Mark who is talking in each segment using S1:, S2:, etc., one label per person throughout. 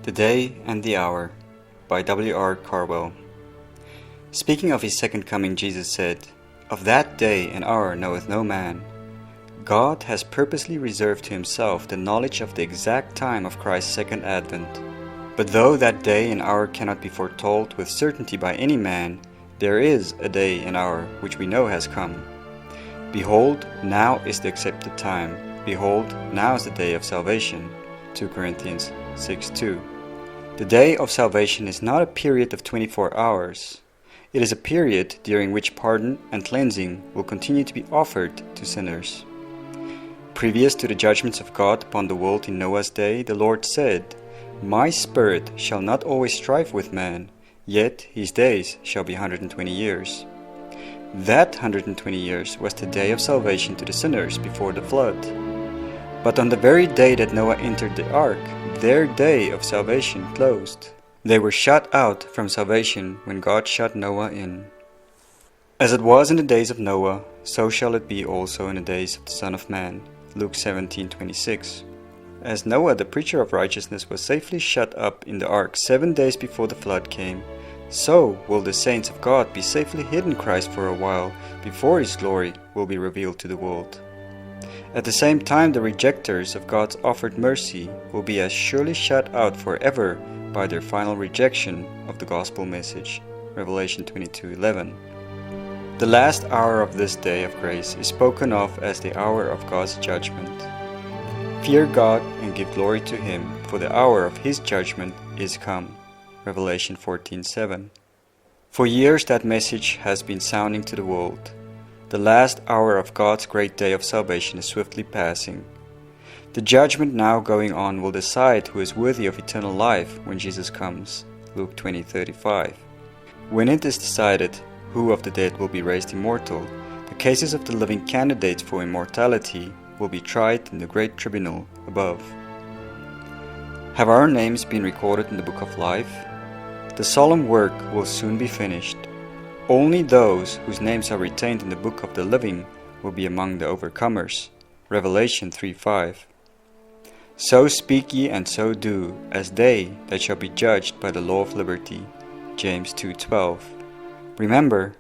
S1: The Day and the Hour by W.R. Carswell. Speaking of his second coming, Jesus said, "Of that day and hour knoweth no man." God has purposely reserved to himself the knowledge of the exact time of Christ's second advent. But though that day and hour cannot be foretold with certainty by any man, there is a day and hour which we know has come. Behold, now is the accepted time. Behold, now is the day of salvation. 2 Corinthians 6:2. The day of salvation is not a period of 24 hours. It is a period during which pardon and cleansing will continue to be offered to sinners. Previous to the judgments of God upon the world in Noah's day, the Lord said, "My spirit shall not always strive with man, yet his days shall be 120 years. That 120 years was the day of salvation to the sinners before the flood. But on the very day that Noah entered the ark, their day of salvation closed. They were shut out from salvation when God shut Noah in. As it was in the days of Noah, so shall it be also in the days of the Son of Man." Luke 17:26. As Noah, the preacher of righteousness, was safely shut up in the ark 7 days before the flood came, so will the saints of God be safely hid in Christ for a while before his glory will be revealed to the world. At the same time, the rejectors of God's offered mercy will be as surely shut out forever by their final rejection of the gospel message. Revelation 22:11. The last hour of this day of grace is spoken of as the hour of God's judgment. Fear God and give glory to Him, for the hour of His judgment is come. Revelation 14:7. For years that message has been sounding to the world. The last hour of God's great day of salvation is swiftly passing. The judgment now going on will decide who is worthy of eternal life when Jesus comes. Luke 20:35. When it is decided who of the dead will be raised immortal, the cases of the living candidates for immortality will be tried in the great tribunal above. Have our names been recorded in the book of life? The solemn work will soon be finished. Only those whose names are retained in the book of the living will be among the overcomers. Revelation 3:5. So speak ye and so do, as they that shall be judged by the law of liberty. James 2:12. Remember,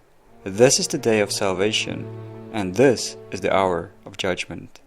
S1: this is the day of salvation, and this is the hour of judgment.